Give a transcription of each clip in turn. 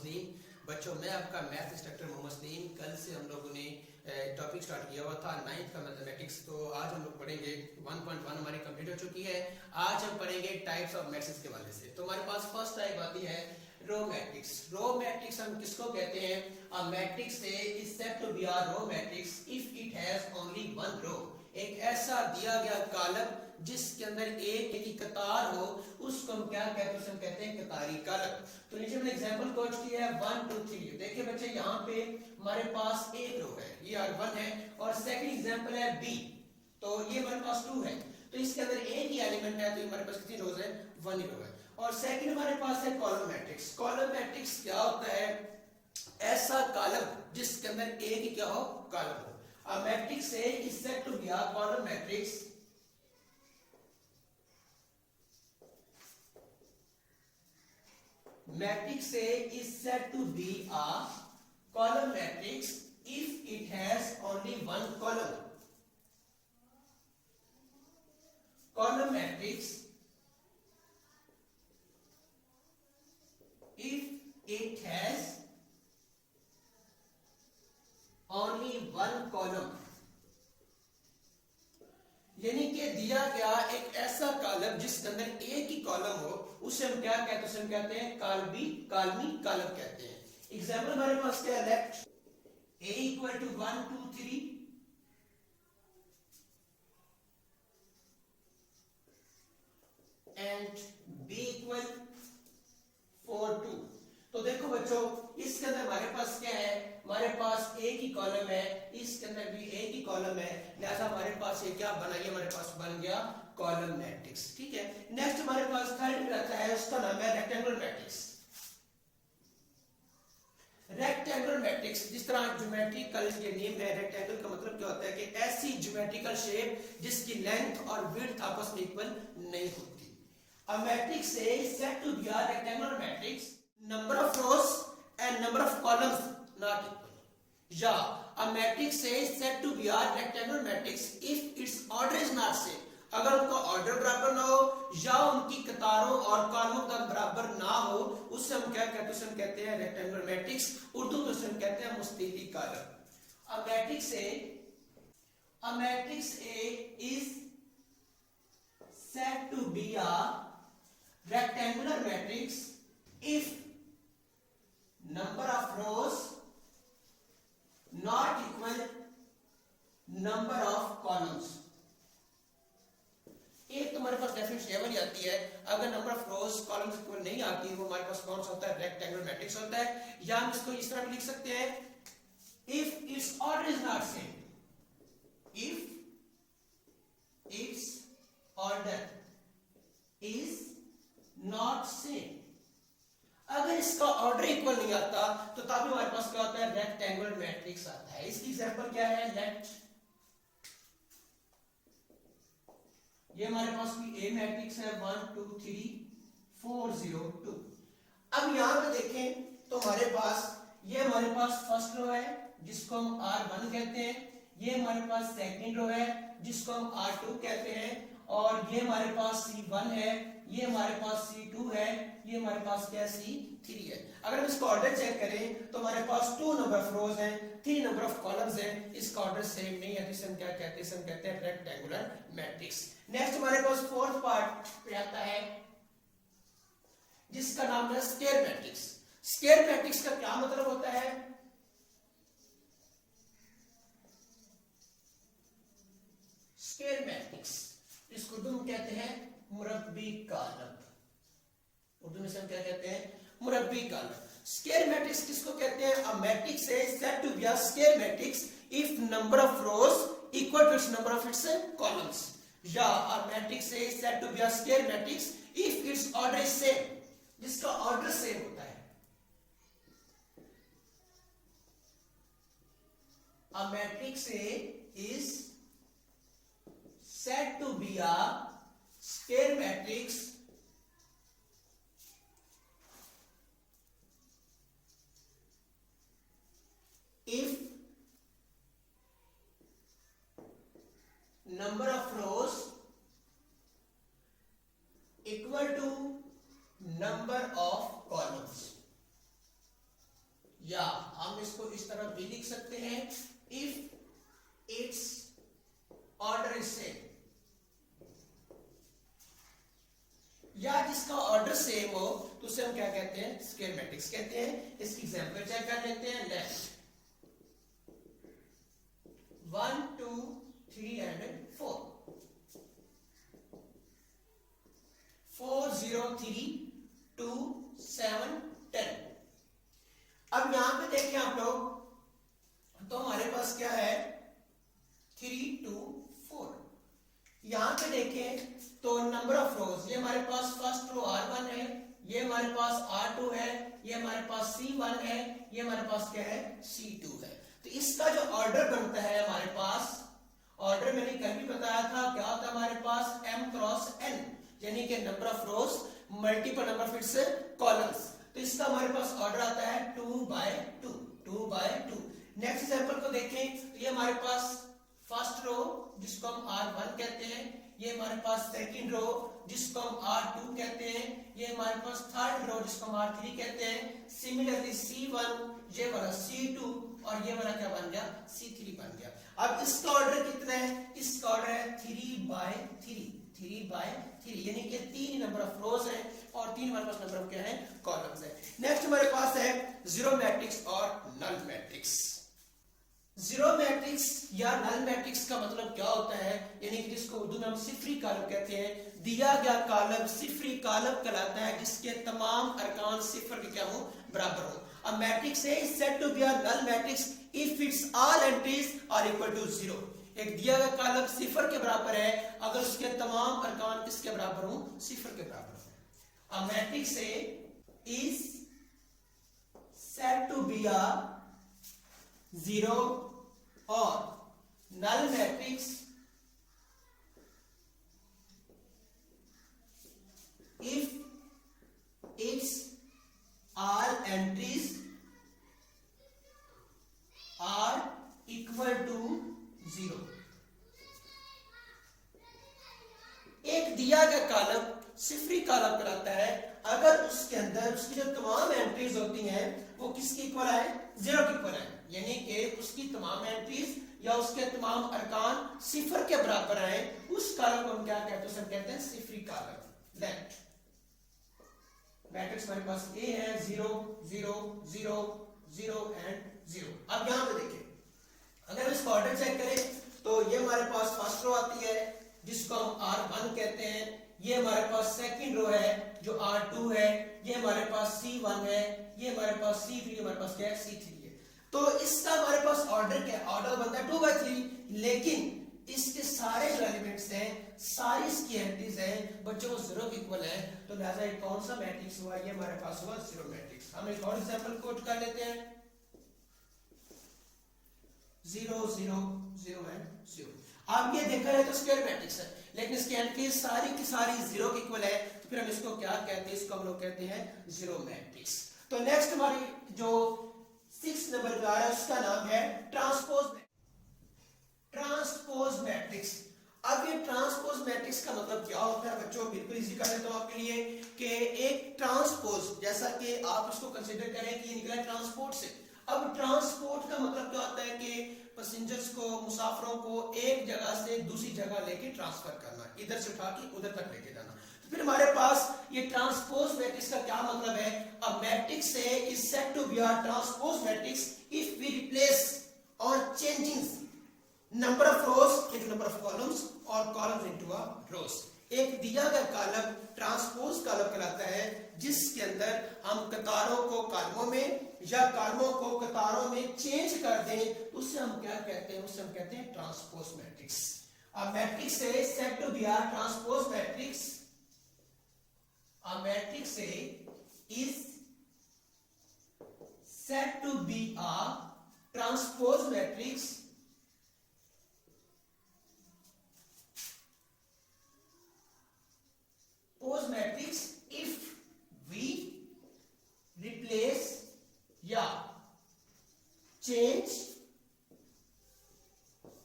सलीम। बच्चों, मैं आपका मैथ इंस्ट्रक्टर मोहम्मद सलीम। कल से हम लोगों ने टॉपिक स्टार्ट किया हुआ था 9th का मैथमेटिक्स। तो आज हम लोग पढ़ेंगे 1.1 हमारी कंप्लीट हो चुकी है। आज हम पढ़ेंगे टाइप्स ऑफ मैट्रिक्स के हवाले से। तो हमारे पास फर्स्ट टाइप आती है रो मैट्रिक्स। रो मैट्रिक्स हम किसको कहते हैं? A matrix is said to be a row matrix if it has only one row. एक ऐसा दिया गया कॉलम जिसके अंदर एक ही कतार हो, उसको हम क्या कहते हैं? हम कहते हैं कतारी कॉलम। तो नीचे मैंने एग्जांपल कोट किया है 1 2 3। देखिए बच्चे, यहाँ पे हमारे पास एक रो है, ये R1 है, और सेकंड एग्जांपल है B, तो ये हमारे पास 2 है। तो इसके अंदर एक ही एलिमेंट है, तो हमारे पास कितनी रोज है? 1 ही रो है। और सेकंड हमारे पास है कॉलम मैट्रिक्स। कॉलम मैट्रिक्स क्या होता है? ऐसा कॉलम जिसके अंदर एक ही क्या हो? कॉलम हो। A matrix A is said to be a column matrix matrix A is said to be a column matrix if it has only one column. Column matrix if it has only one column, यानी कि दिया गया एक ऐसा column जिसके अंदर एक ही column हो, उसे हम क्या कहते हैं? उसे हम कहते हैं काल्मी कॉलम कहते हैं। एग्जांपल हमारे पास क्या है? Let a equal to 1 2 3 and b equal 4 2। तो देखो बच्चों, इसके अंदर हमारे पास क्या है? हमारे पास एक ही कॉलम है, इसके अंदर भी एक ही कॉलम है, लिहाजा हमारे पास ये क्या बना? ये हमारे पास बन गया कॉलम मैट्रिक्स। ठीक है। नेक्स्ट हमारे पास थर्ड रहता है, उसका नाम है रेक्टेंगुलर मैट्रिक्स। रेक्टेंगुलर मैट्रिक्स, जिस तरह ज्योमेट्रिकल ये नेम है, रेक्टेंगल का मतलब क्या होता है? कि ऐसी ज्योमेट्रिकल शेप जिसकी लेंथ और विड्थ आपस में इक्वल नहीं होती। A matrix A is said to be a rectangular matrix. Number of rows and number of columns not equal. या a matrix A is said to be a rectangular matrix if its order is not same. अगर उनका order बराबर ना हो या उनकी कतारों और कॉलमों का बराबर ना हो, उससे हम क्या कहते हैं? उसे हम कहते हैं रेक्टेंगुलर मैट्रिक्स। उर्दू में उसे हम कहते हैं मुस्तीली column. A matrix A is said to be a rectangular matrix if number of rows not equal number of columns. एक तो हमारे पास डेफिनेशन ये वाली आती है, अगर number of rose columns equal नहीं आती, वो हमारे पास कौन सा होता है? रेक्टेंगुलर मैट्रिक्स होता है। या हम इसको इस तरह भी लिख सकते हैं, if its order is not same, if its order is not same. अगर इसका ऑर्डर इक्वल नहीं आता तो तब हमारे पास क्या होता है? रेक्टेंगुलर मैट्रिक्स आता है। इसकी एग्जांपल क्या है? लेट ये हमारे पास भी ए मैट्रिक्स है 1 2 3 4 0 2। अब यहां पे देखें तो हमारे पास फर्स्ट रो है जिसको हम R1 कहते हैं, ये हमारे पास सेकंड रो है जिसको हम R2 कहते हैं, और ये हमारे पास C1 है, ये हमारे पास C2 है, ये हमारे पास क्या C3 है। अगर हम इसका ऑर्डर चेक करें तो हमारे पास 2 नंबर ऑफ रोज हैं, 3 नंबर ऑफ कॉलम्स हैं, इसका ऑर्डर सेम नहीं है, तो इसे हम क्या कहते हैं? इसे हम कहते हैं रेक्टेंगुलर मैट्रिक्स। नेक्स्ट हमारे पास फोर्थ पार्ट पे आता है जिसका नाम है स्क्वायर मैट्रिक्स। स्क्वायर मैट्रिक्स का क्या मतलब होता है? स्क्वायर मैट्रिक्स इसको हम कहते हैं मुरब्बी कॉलम। उर्दू में से हम क्या कहते हैं? मुरब्बी कॉलम। स्क्वायर मैट्रिक्स किसको कहते हैं? A matrix is said to be a square matrix if number of rows equal to its number of its columns. या a matrix is said to be a square matrix if its order is same, जिसका order same होता है। A matrix A is said to be a square matrix if number of rows equal to number of columns. Is same, या जिसका order same हो तो उसे हम क्या कहते हैं, स्क्वायर मैट्रिक्स कहते हैं। इसकी एग्जांपल चेक कर लेते हैं। Left 1 2 3 and 4 4 0 3 2 7 10। अब यहां पे देखिए आप लोग, तो हमारे पास क्या है 3 2 4। यहां पे देखें तो नंबर ऑफ रोज, ये हमारे पास फर्स्ट रो R1 है, ये हमारे पास R2 है, ये हमारे पास C1 है, ये हमारे पास क्या है C2 है। तो इसका जो ऑर्डर बनता है हमारे पास, ऑर्डर मैंने कल भी बताया था क्या होता है हमारे पास m क्रॉस n, यानी कि number of rose multiple number of its columns. तो इसका हमारे पास ऑर्डर आता है 2 by 2, 2 by 2। नेक्स्ट एग्जांपल को देखें तो ये हमारे पास फर्स्ट रो जिसको हम R1 कहते हैं, ये हमारे पास सेकंड रो जिसको हम R2 कहते हैं, ये हमारे पास थर्ड रो जिसको हम R3 कहते हैं। सिमिलरली C1, ये वाला C2 और ये वाला क्या बन गया C3 बन गया। अब इसका ऑर्डर कितना है, इसका ऑर्डर है 3 by 3, 3 by 3, यानी कि 3 नंबर ऑफ रोज है और 3 हमारे पास नंबर ऑफ क्या है कॉलम्स है। नेक्स्ट हमारे पास है जीरो मैट्रिक्स और नल मैट्रिक्स। जीरो मैट्रिक्स या नल मैट्रिक्स का मतलब क्या होता है, यानी कि जिसको उर्दू में हम सिफरी कॉलम कहते हैं। दिया गया कॉलम सिफरी कॉलम कहलाता है जिसके तमाम अरकान सिफर के क्या हो बराबर हो। A matrix A is said to be a null matrix if its all entries are equal to 0। एक दिया गया कॉलम सिफर के बराबर है अगर उसके तमाम अरकान किसके बराबर हो, सिफर के बराबर हो। A matrix A is said to be a zero or null matrix if its all entries are equal to 0। एक दिया गया कॉलम सिफरी कॉलम कहलाता है अगर उसके अंदर उसकी जो तमाम एंट्रीज होती हैं वो किसके इक्वल है, 0 के इक्वल है, यानी कि उसकी तमाम एंट्रीज या उसके तमाम अरकान सिफर के बराबर आए, उस कॉलम को हम क्या कहते हैं, हम कहते हैं सिफरी कॉलम। लेट मैट्रिक्स हमारे पास A है 0 0 0 0 एंड 0। अब यहां पे देखिए अगर इसका ऑर्डर चेक करें तो ये हमारे पास फर्स्ट रो आती है जिसको हम R1 कहते हैं, ये हमारे पास सेकंड रो है जो R2 है, ये हमारे पास C1 है, ये हमारे पास C3, हमारे पास क्या है C3 है। तो इसका हमारे पास ऑर्डर क्या है, ऑर्डर बनता है 2 by 3, लेकिन इसके सारे जो एलिमेंट्स हैं सारी इसकी एंट्रीज हैं बच्चों को 0 के इक्वल है, तो लिहाजा ये कौन सा मैट्रिक्स हुआ, ये हमारे पास हुआ जीरो मैट्रिक्स। हम एक और एग्जांपल कोट कर लेते हैं 0 0 0 एंड 0। आप ये देखा है तो स्क्वायर मैट्रिक्स है लेकिन इसकी एंट्रीज सारी की सारी 0 के इक्वल है, तो फिर हम इसको क्या कहते हैं, इसको हम लोग कहते हैं जीरो मैट्रिक्स। तो नेक्स्ट हमारी जो 6 नंबर का है उसका नाम है ट्रांसपोज मैट्रिक्स। अब ये ट्रांसपोज मैट्रिक्स का मतलब क्या होता है बच्चों, बिल्कुल इजी कर देता हूं आपके लिए कि एक ट्रांसपोज, जैसा कि आप इसको कंसीडर करें कि ये निकला ट्रांसपोर्ट से। अब ट्रांसपोर्ट का मतलब क्या होता है कि पैसेंजर्स को, मुसाफिरों को एक जगह से दूसरी जगह लेके ट्रांसफर करना, इधर से उठा के उधर तक लेके जाना। तो फिर हमारे पास ये ट्रांसपोज मैट्रिक्स का क्या मतलब है, a matrix A is said to be a transpose matrix if we replace or changing number of rows into number of columns or columns into a rows। एक दिया गया कॉलम ट्रांसपोज कॉलम कहलाता है जिसके अंदर हम कतारों को कॉलमों में या कॉलमों को कतारों में चेंज कर दें, उससे हम क्या कहते हैं, उससे हम कहते हैं transpose matrix. A matrix A is said to be a transpose matrix। A matrix A is said to be a transpose matrix if we replace या change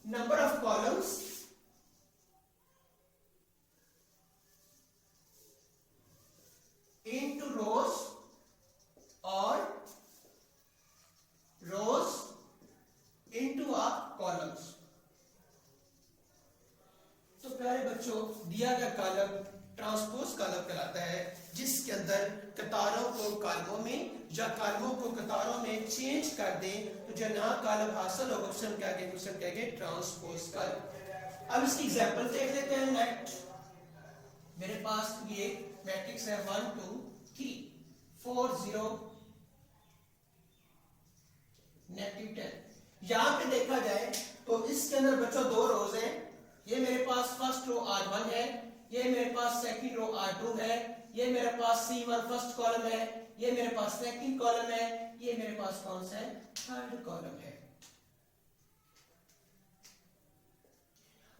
number of columns into rows or rows into a columns। बच्चों दिया गया column transpose column कहलाता है, जिसके अंदर कतारों को कॉलमों में या कॉलमों को कतारों में चेंज कर दें तो जो नया कॉलम हासिल होगा उसे हम क्या कहेंगे, उसे हम कहेंगे ट्रांसपोज कॉलम। अब इसकी एग्जांपल देख लेते हैं। नेक्स्ट मेरे पास ये मैट्रिक्स है 1 2 3 4 0 -10। यहां पे देखा जाए तो इसके अंदर बच्चों दो रोज हैं। ये मेरे पास फर्स्ट रो R1 है, ये मेरे पास सेकंड रो R2 है, ये मेरे पास C1 फर्स्ट कॉलम है, ये मेरे पास सेकंड कॉलम है, ये मेरे पास कौन सा है, थर्ड कॉलम है।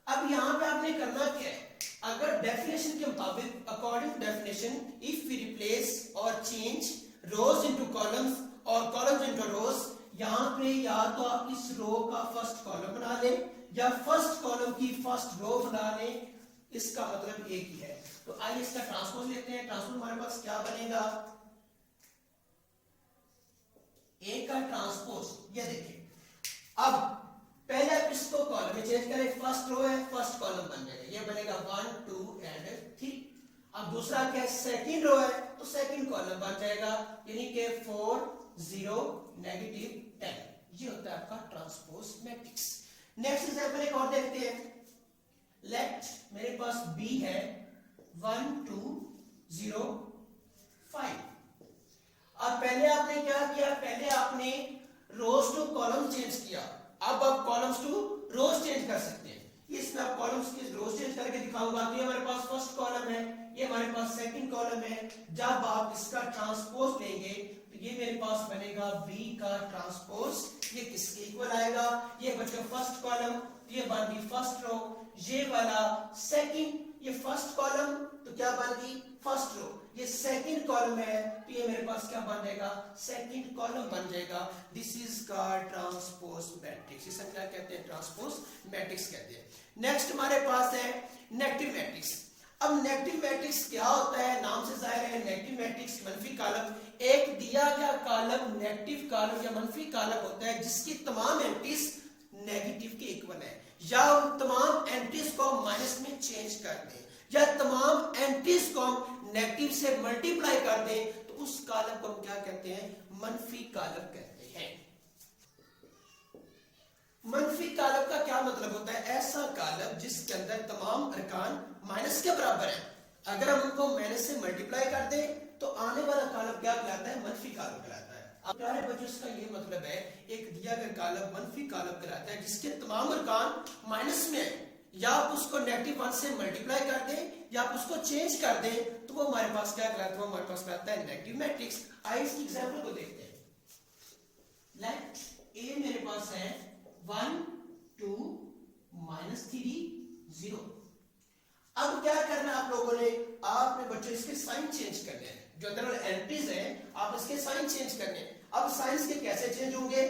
अब यहां पे आपने करना क्या है, अगर डेफिनेशन के मुताबिक according to definition if we replace और चेंज रोज इनटू कॉलम्स और कॉलम्स इनटू रोज, यहां पे या तो आप इस रो का फर्स्ट कॉलम बना लें या फर्स्ट कॉलम की फर्स्ट रो बना लें, इसका मतलब एक ही है। तो आइए इसका ट्रांसपोज लेते हैं। ट्रांसपोज हमारे पास क्या बनेगा, ए का ट्रांसपोज, ये देखिए अब पहले आप इसको कॉलम में चेंज करें, फर्स्ट रो है फर्स्ट कॉलम बन जाएगा, ये बनेगा 1 2 एंड 3। अब दूसरा क्या है, सेकंड रो है तो सेकंड कॉलम बन जाएगा, यानी कि 4 0 -10। ये होता है आपका ट्रांसपोज मैट्रिक्स। नेक्स्ट एग्जांपल एक और देखते हैं। लेट मेरे पास B है 1 2 0 5। अब पहले आपने क्या किया, पहले आपने रोज टू कॉलम चेंज किया, अब आप कॉलम्स टू रोज चेंज कर सकते हैं। इसमें आप कॉलम्स की रोज चेंज करके दिखाऊंगा। तो ये हमारे पास फर्स्ट कॉलम है, ये हमारे पास सेकंड कॉलम है। जब आप इसका ट्रांसपोज लेंगे तो ये मेरे पास बनेगा B का ट्रांसपोज, ये किसके इक्वल आएगा, ये बच्चों फर्स्ट कॉलम, ये बन गई फर्स्ट रो, ये वाला सेकंड, ये फर्स्ट कॉलम तो क्या बन गई फर्स्ट रो, ये सेकंड कॉलम है तो ये मेरे पास क्या बन जाएगा, सेकंड कॉलम बन जाएगा। दिस इज का ट्रांसपोज मैट्रिक्स, इसे क्या कहते हैं, ट्रांसपोज मैट्रिक्स कहते हैं। नेक्स्ट हमारे पास है नेगेटिव मैट्रिक्स। अब नेगेटिव मैट्रिक्स क्या होता है, नाम से जाहिर है नेगेटिव मैट्रिक्स मनफी कॉलम, एक दिया गया कॉलम नेगेटिव कॉलम या मनफी कॉलम होता है जिसकी तमाम एंट्रीज नेगेटिव के इक्वल है, या उन तमाम एंट्रीज को माइनस में चेंज कर दें या तमाम एंट्रीज को हम नेगेटिव से मल्टीप्लाई कर दें तो उस कॉलम को हम क्या कहते हैं, मनफी कॉलम कहते हैं। मनफी कॉलम का क्या मतलब होता है, ऐसा कॉलम जिसके अंदर तमाम अरकान माइनस के बराबर हैं, अगर हम उनको माइनस से मल्टीप्लाई कर दें तो आने वाला कॉलम क्या कहलाता है, मनफी कॉलम कहलाता है। अब प्यारे बच्चों इसका ये मतलब है एक दिया गया कॉलम मनफी कॉलम कहलाता है जिसके तमाम अरकान माइनस में है, या आप उसको नेगेटिव 1 से मल्टीप्लाई कर दें या आप उसको चेंज कर दें तो वो हमारे पास क्या कहलाता है, वो हमारे पास कहलाता है नेगेटिव मैट्रिक्स। आइए इसकी एग्जांपल को देखते हैं। लेट ए मेरे पास है 1 2 -3 0। अब क्या करना है आप लोगों ने, आपने बच्चों इसके साइन चेंज करने हैं, जो अंदर एंट्रीज हैं आप इसके साइन चेंज करने हैं। अब साइंस के कैसे चेंज होंगे,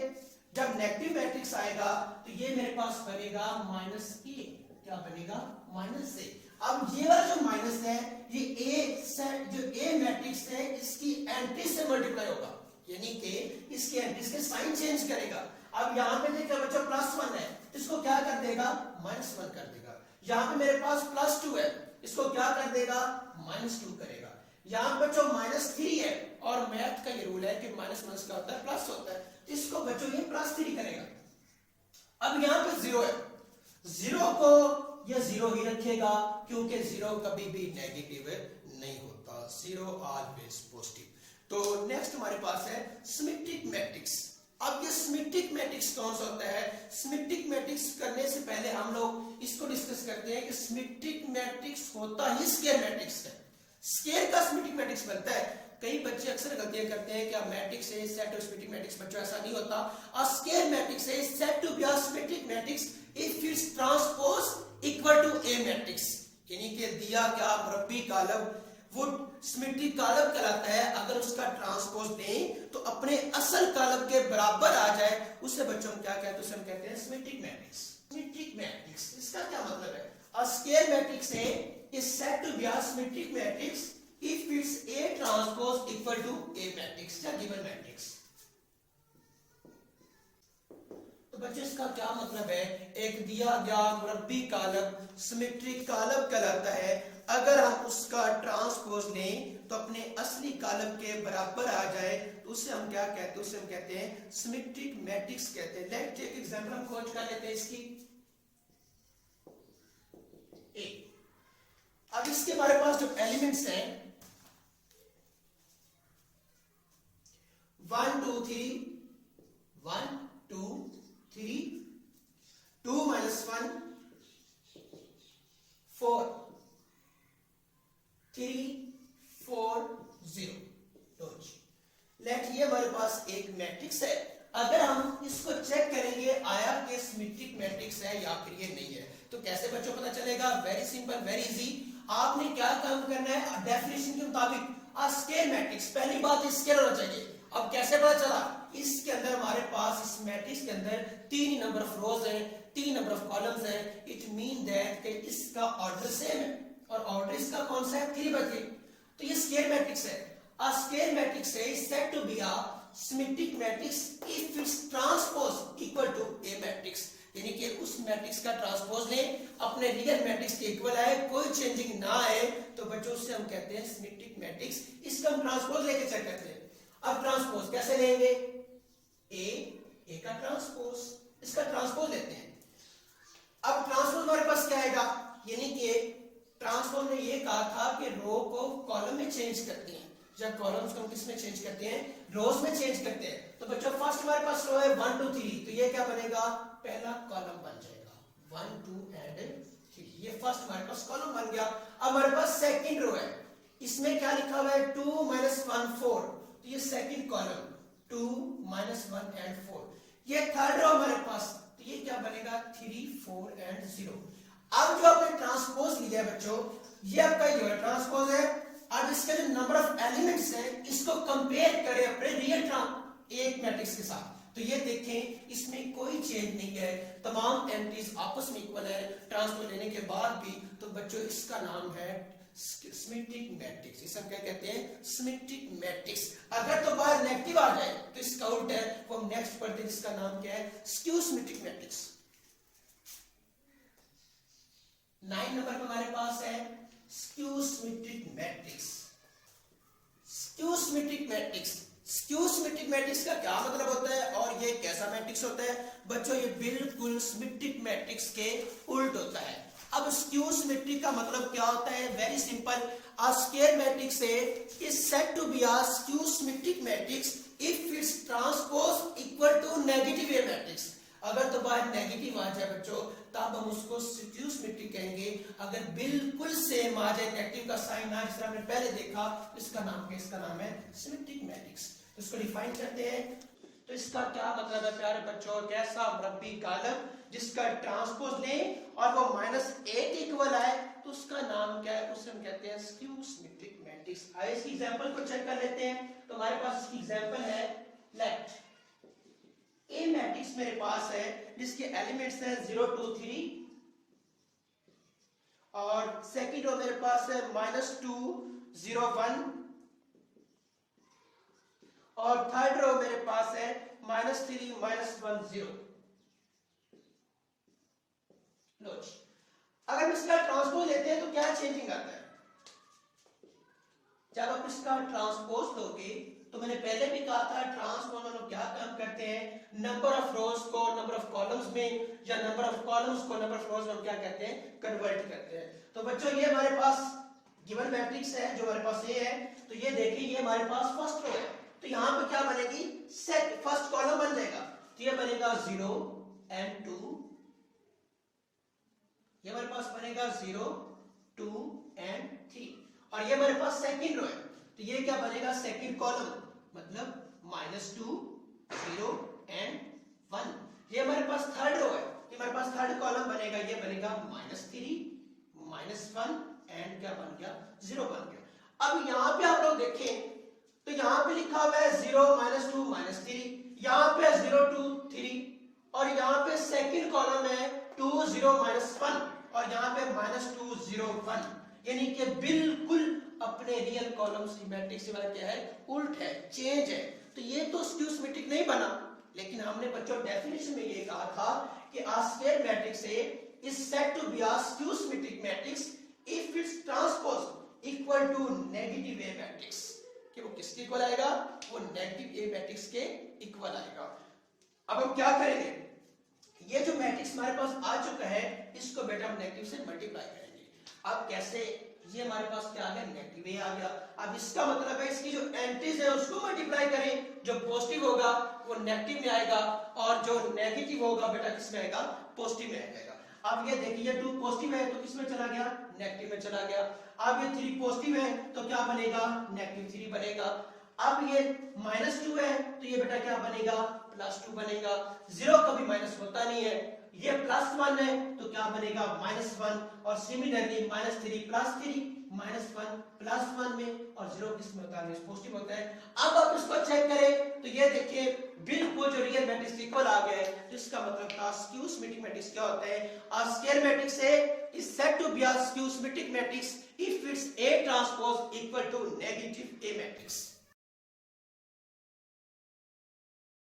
जब नेगेटिव मैट्रिक्स आएगा तो ये मेरे पास बनेगा -a, क्या बनेगा -a। अब ये वाला जो माइनस है ये ए सेट, जो ए मैट्रिक्स है इसकी एंट्री से मल्टीप्लाई होगा, यानी कि इसकी एंट्रीज के साइन चेंज करेगा। अब यहाँ पे देखिए बच्चों +1 है, इसको क्या कर देगा, -1 कर देगा। यहाँ पे मेरे पास +2 है, इसको क्या कर देगा, -2 करेगा। यहाँ बच्चों -3 है और मैथ का ये रूल है कि माइनस का होता है प्लस होता है, इसको बच्चों ये +3 करेगा। अब यहाँ पे 0 है, 0 को ये 0 ही रखेगा क्योंकि 0 कभी भी नेगेटिव नहीं होता, 0 ऑलवेज पॉजिटिव। तो नेक्स्ट हमारे पास है सिमेट्रिक मैट्रिक्स। अब ये सिमेट्रिक मैट्रिक्स कौन सा होता है, सिमेट्रिक मैट्रिक्स करने से पहले हम लोग इसको डिस्कस करते हैं कि सिमेट्रिक मैट्रिक्स होता ही स्क्वायर मैट्रिक्स है। स्क्वायर का सिमेट्रिक मैट्रिक्स बनता है। कई बच्चे अक्सर गलतियां करते हैं कि मैट्रिक्स है सेट ऑफ सिमेट्रिक मैट्रिक्स, बच्चों ऐसा नहीं होता। अ स्क्वायर मैट्रिक्स है set to be a symmetric matrix if its transpose equal to A matrix, यानी कि दिया गया मुरब्बी कॉलम वो सिमेट्रिक कॉलम कहलाता है अगर उसका ट्रांसपोज दें तो अपने असल कॉलम के बराबर आ जाए, उसे बच्चों हम क्या कहते हैं, उसे हम कहते हैं सिमेट्रिक मैट्रिक्स। सिमेट्रिक मैट्रिक्स इसका क्या मतलब है, अ स्क्वायर मैट्रिक्स है is said to be a symmetric matrix if its A transpose equal to A matrix या given matrix। तो बच्चों इसका क्या मतलब है, एक दिया गया मुरब्बी कालब सिमेट्रिक कालब कहलाता है। अगर हम उसका ट्रांसपोज लें तो अपने असली कालब के बराबर आ जाए तो उसे हम क्या कहते हैं, उसे हम कहते हैं सिमेट्रिक मैट्रिक्स कहते हैं। लेट्स टेक एग्जांपल, हम खोज कर लेते हैं इसकी ए। अब इसके हमारे पास जो एलिमेंट्स हैं 1 2 3 1 2 3 2 minus 1 4 3 4 0। लेट ये हमारे पास एक मैट्रिक्स है। अगर हम इसको चेक करेंगे आया कि सिमेट्रिक मैट्रिक्स है या फिर ये नहीं है, तो कैसे बच्चों पता चलेगा? Very simple, very easy. आपने क्या काम करना है, डेफिनेशन के मुताबिक स्केल मैट्रिक्स, पहली बात स्केल होना चाहिए। अब कैसे पता चला? इसके अंदर हमारे पास इस मैट्रिक्स के अंदर 3 नंबर ऑफ रोज है, 3 नंबर ऑफ कॉलम्स है। इट मीन दैट कि इसका ऑर्डर सेम है और ऑर्डर इसका कौन सा है, 3/3। तो ये स्केल मैट्रिक्स है। A scale matrix is said to be a symmetric matrix if its transpose equal to a matrix, यानी कि उस मैट्रिक्स का ट्रांसपोज ले अपने रियल मैट्रिक्स के इक्वल आए, कोई चेंजिंग ना आए, तो बच्चों से हम कहते हैं सिमेट्रिक मैट्रिक्स। इसका हम ट्रांसपोज लेके चेक करते हैं। अब ट्रांसपोज कैसे लेंगे? ए का ट्रांसपोज, इसका ट्रांसपोज लेते हैं। अब ट्रांसपोज हमारे पास क्या आएगा, यानी कि ट्रांसपोज ने ये कहा था कि रो को कॉलम में चेंज करते हैं, जब कॉलम्स को हम किस में चेंज करते हैं, रोज में चेंज करते हैं। तो बच्चों फर्स्ट हमारे पास रो है 1 2 3, तो ये क्या बनेगा, पहला कॉलम बन जाएगा 1 2 एंड 3। ये फर्स्ट हमारे पास कॉलम बन गया। अब हमारे पास सेकंड रो है, इसमें क्या लिखा हुआ है 2 1 4, तो ये सेकंड कॉलम 2 1 एंड 4। ये थर्ड रो हमारे पास, तो ये क्या बनेगा 3 4 एंड 0। अब जो आपने ट्रांसपोज लिया है बच्चों, ये आपका जो है ट्रांसपोज है। अब इसके जो नंबर ऑफ एलिमेंट्स है इसको कंपेयर करें अपने रियल एक मैट्रिक्स के साथ, तो ये देखें इसमें कोई चेंज नहीं है, तमाम एंट्रीज आपस में इक्वल है ट्रांसपोज लेने के बाद भी। तो बच्चों इसका नाम है सिमेट्रिक मैट्रिक्स। इसे हम क्या कहते हैं, सिमेट्रिक मैट्रिक्स। अगर तो बाहर नेगेटिव आ जाए तो इसका उल्ट है, वो हम नेक्स्ट पढ़ते हैं, जिसका नाम क्या है, स्क्यू सिमेट्रिक मैट्रिक्स। 9 नंबर पर हमारे पास है skew symmetric matrix. Skew symmetric matrix, skew symmetric matrix का क्या मतलब होता है और ये कैसा मैट्रिक्स होता है? बच्चों ये बिल्कुल सिमेट्रिक मैट्रिक्स के उल्ट होता है। अब स्क्यू सिमेट्रिक का मतलब क्या होता है? Very simple, a square matrix A is said to be a skew symmetric matrix if its transpose equal to negative A matrix। अगर तो बाहर नेगेटिव आ जाए बच्चों तब हम उसको स्क्यू सिमेट्रिक कहेंगे। अगर बिल्कुल सेम आ जाए, नेगेटिव का साइन आ, जिस तरह हमने पहले देखा, इसका नाम क्या, इसका नाम है सिमेट्रिक मैट्रिक्स। तो इसको डिफाइन करते हैं। तो इसका क्या मतलब है प्यारे बच्चों, कैसा मुरब्बी कालब जिसका ट्रांसपोज लें और वो -8 के इक्वल आए, तो उसका नाम क्या है, उसे हम कहते हैं स्क्यू सिमेट्रिक मैट्रिक्स। आइए इसकी एग्जांपल को चेक कर लेते हैं। तो हमारे पास इसकी एग्जांपल है, लेट ए मैट्रिक्स मेरे पास है जिसके एलिमेंट्स हैं 0 2 3 और सेकंड रो मेरे पास है -2 0 1 और थर्ड रो मेरे पास है -3 -1 0। लो जी, अगर इसका ट्रांसपोज लेते हैं तो क्या चेंजिंग आता है? जब आप इसका ट्रांसपोज लोगे तो मैंने पहले भी कहा था ट्रांसपोज हम क्या काम करते हैं, नंबर ऑफ रोज को नंबर ऑफ कॉलम्स में या नंबर ऑफ कॉलम्स को नंबर ऑफ रोज में हम क्या कहते हैं, कन्वर्ट करते हैं। तो बच्चों ये हमारे पास गिवन मैट्रिक्स है जो हमारे पास ये है, तो ये देखिए ये हमारे पास फर्स्ट रो है, तो यहां पे क्या बनेगी, सेट फर्स्ट कॉलम बन जाएगा, तो ये बनेगा 0 एंड 2, ये हमारे पास बनेगा 0 2 एंड 3, और ये हमारे पास सेकंड रो है, तो ये क्या बनेगा, सेकंड कॉलम, मतलब -2 0 एंड 1। ये हमारे पास थर्ड रो है, ये हमारे पास थर्ड कॉलम बनेगा, ये बनेगा -3 -1 एंड क्या बन गया, 0 बन गया। अब यहाँ पे आप लोग देखें तो यहाँ पे लिखा हुआ है 0 -2 -3, यहाँ पे 0 2 3 और यहाँ पे सेकंड कॉलम है 2 0 -1 और यहाँ पे -2 0 1, यानी कि बिल्कुल अपने रियल कॉलम सिमेट्रिक से वाला क्या है, उल्ट है, चेंज है। तो ये तो स्क्यू सिमेट्रिक नहीं बना, लेकिन हमने बच्चों डेफिनेशन में ये कहा था कि a square matrix A is said to be a skew symmetric matrix if its transpose equal to negative A matrix, कि वो किसके इक्वल आएगा, वो नेगेटिव A मैट्रिक्स के इक्वल आएगा। अब हम क्या करेंगे, ये जो मैट्रिक्स हमारे पास आ चुका है इसको बेटा हम नेगेटिव से मल्टीप्लाई करेंगे। अब कैसे, ये हमारे पास क्या आ गया, नेगेटिव ए आ गया। अब इसका मतलब है इसकी जो एंट्रीज है उसको मल्टीप्लाई करें, जो पॉजिटिव होगा वो नेगेटिव में आएगा और जो नेगेटिव होगा बेटा किसमें आएगा, पॉजिटिव में आएगा। अब ये देखिए 2 पॉजिटिव है तो किसमें चला गया, नेगेटिव में चला गया। अब ये 3 पॉजिटिव है तो क्या बनेगा, नेगेटिव 3 बनेगा। अब ये -2 है तो ये बेटा क्या बनेगा, +2 बनेगा। 0 कभी माइनस होता नहीं है, ये +1 है तो क्या बनेगा, -1। और सिमिलरली -3 +3 -1 +1 में, और 0 किस में होता है, पॉजिटिव होता है। अब आप इसको चेक करें तो ये देखिए बिल्कुल जो रियल मैट्रिक्स इक्वल आ गया है, तो इसका मतलब था स्क्यू सिमेट्रिक मैट्रिक्स क्या होता है, a square matrix A is said to be a skew symmetric matrix if its A transpose equal to negative A matrix।